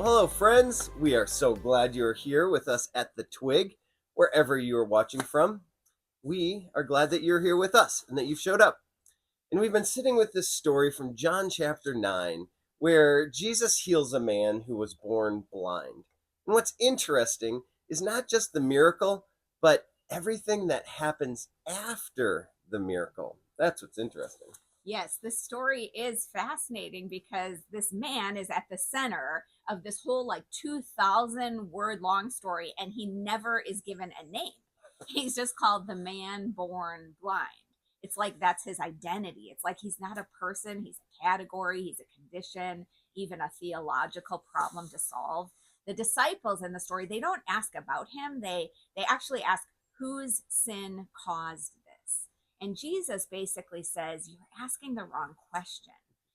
Well, hello, friends. We are so glad you're here with us at the Twig, wherever you are watching from. We are glad that you're here with us and that you've showed up. And we've been sitting with this story from John chapter 9, where Jesus heals a man who was born blind. And what's interesting is not just the miracle, but everything that happens after the miracle. That's what's interesting. Yes, this story is fascinating because this man is at the center of this whole 2,000 word long story, and he never is given a name. He's just called the man born blind. It's like that's his identity. It's like he's not a person, he's a category, he's a condition, even a theological problem to solve. The disciples in the story, they don't ask about him. They actually ask whose sin caused this. And Jesus basically says, you're asking the wrong question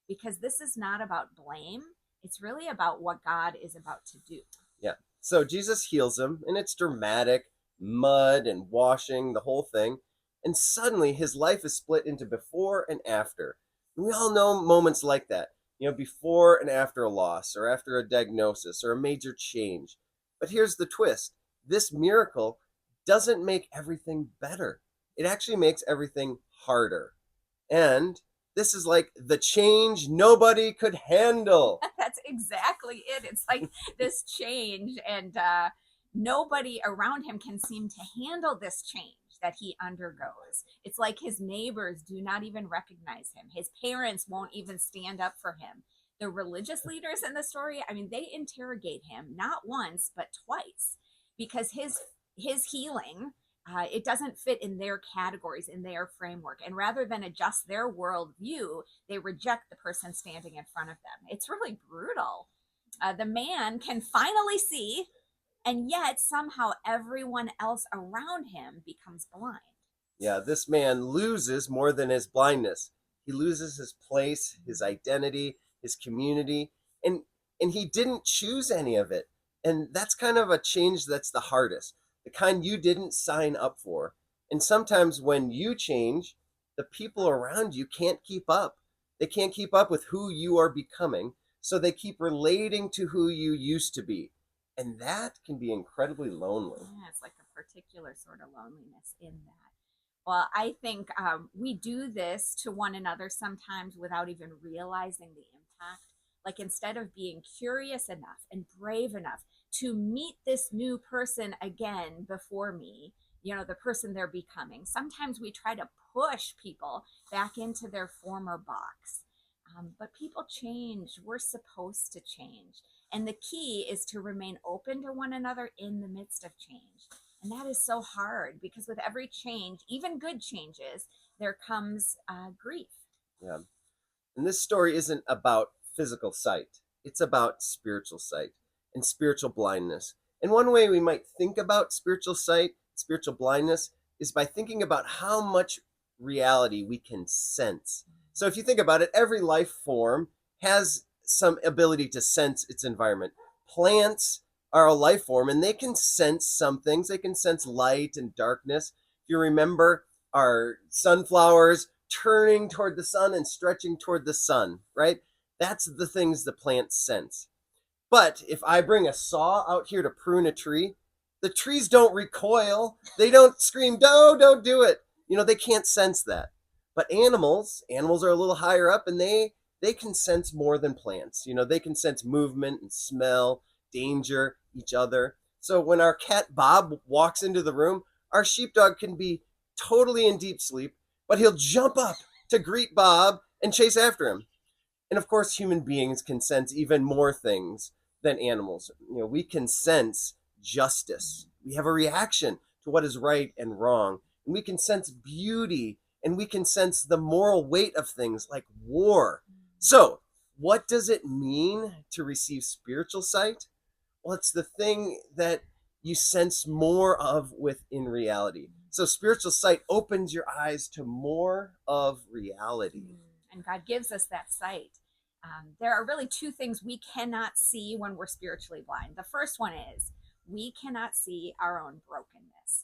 because this is not about blame. It's really about what God is about to do. Yeah. So Jesus heals him, and it's dramatic, mud and washing, the whole thing. And suddenly his life is split into before and after. And we all know moments like that, before and after a loss, or after a diagnosis, or a major change. But here's the twist. This miracle doesn't make everything better. It actually makes everything harder. And this is like the change nobody could handle. That's exactly it. It's like this change, and nobody around him can seem to handle this change that he undergoes. It's like his neighbors do not even recognize him. His parents won't even stand up for him. The religious leaders in the story, they interrogate him not once, but twice, because his healing, it doesn't fit in their categories, in their framework. And rather than adjust their worldview, they reject the person standing in front of them. It's really brutal. The man can finally see, and yet somehow everyone else around him becomes blind. Yeah, this man loses more than his blindness. He loses his place, his identity, his community, and he didn't choose any of it. And that's kind of a change that's the hardest, the kind you didn't sign up for. And sometimes when you change, the people around you can't keep up. They can't keep up with who you are becoming, so they keep relating to who you used to be. And that can be incredibly lonely. Yeah, it's like a particular sort of loneliness in that. Well, I think we do this to one another sometimes without even realizing the impact. Like instead of being curious enough and brave enough to meet this new person again before me, the person they're becoming, sometimes we try to push people back into their former box. But people change. We're supposed to change. And the key is to remain open to one another in the midst of change. And that is so hard because with every change, even good changes, there comes grief. Yeah. And this story isn't about physical sight, it's about spiritual sight and spiritual blindness. And one way we might think about spiritual sight, spiritual blindness, is by thinking about how much reality we can sense. So if you think about it, every life form has some ability to sense its environment. Plants are a life form and they can sense some things. They can sense light and darkness. If you remember our sunflowers turning toward the sun and stretching toward the sun, right? That's the things the plants sense. But if I bring a saw out here to prune a tree, the trees don't recoil. They don't scream, no, don't do it. They can't sense that. But animals are a little higher up, and they can sense more than plants. They can sense movement and smell, danger, each other. So when our cat Bob walks into the room, our sheepdog can be totally in deep sleep, but he'll jump up to greet Bob and chase after him. And of course, human beings can sense even more things than animals. We can sense justice. We have a reaction to what is right and wrong. And we can sense beauty, and we can sense the moral weight of things like war. So, what does it mean to receive spiritual sight? Well, it's the thing that you sense more of within reality. So spiritual sight opens your eyes to more of reality. And God gives us that sight. There are really two things we cannot see when we're spiritually blind. The first one is we cannot see our own brokenness.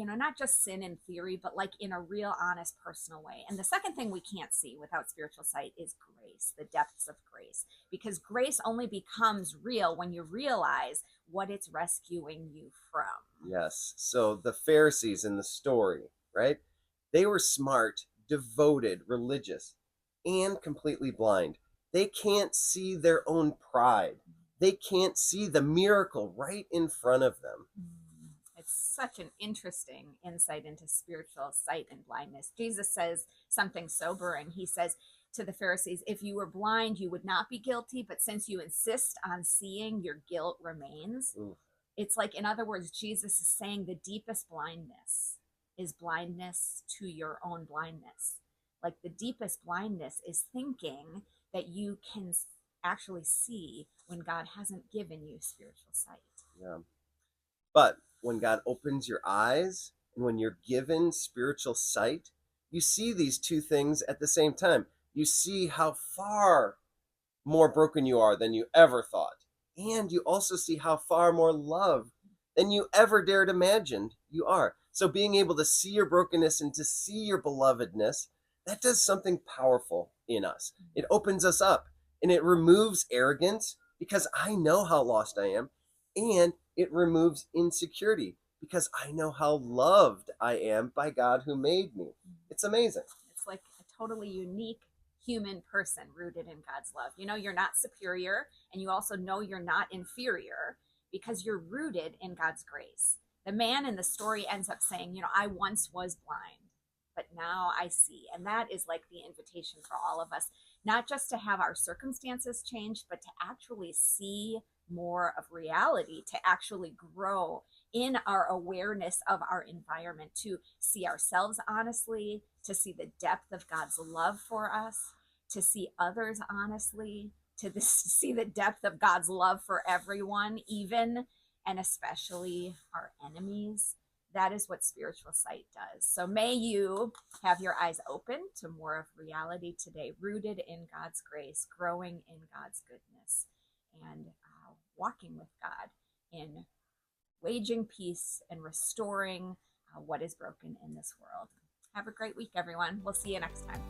not just sin in theory, but like in a real, honest, personal way. And the second thing we can't see without spiritual sight is grace, the depths of grace, because grace only becomes real when you realize what it's rescuing you from. Yes. So the Pharisees in the story, right? They were smart, devoted, religious, and completely blind. They can't see their own pride. They can't see the miracle right in front of them. It's such an interesting insight into spiritual sight and blindness. Jesus says something sobering. He says to the Pharisees, if you were blind, you would not be guilty, but since you insist on seeing, your guilt remains. Ooh. It's like, in other words, Jesus is saying the deepest blindness is blindness to your own blindness. Like the deepest blindness is thinking that you can actually see when God hasn't given you spiritual sight. Yeah. But when God opens your eyes and when you're given spiritual sight, you see these two things at the same time. You see how far more broken you are than you ever thought. And you also see how far more loved than you ever dared imagine you are. So being able to see your brokenness and to see your belovedness, that does something powerful in us. It opens us up and it removes arrogance because I know how lost I am. And it removes insecurity because I know how loved I am by God who made me. It's amazing. It's like a totally unique human person rooted in God's love. You're not superior, and you also know you're not inferior because you're rooted in God's grace. The man in the story ends up saying, I once was blind, but now I see. And that is like the invitation for all of us, not just to have our circumstances changed, but to actually see more of reality, to actually grow in our awareness of our environment, to see ourselves honestly, to see the depth of God's love for us, to see others honestly, to see the depth of God's love for everyone, even and especially our enemies. That is what spiritual sight does. So may you have your eyes open to more of reality today, rooted in God's grace, growing in God's goodness, and walking with God in waging peace and restoring what is broken in this world. Have a great week, everyone. We'll see you next time.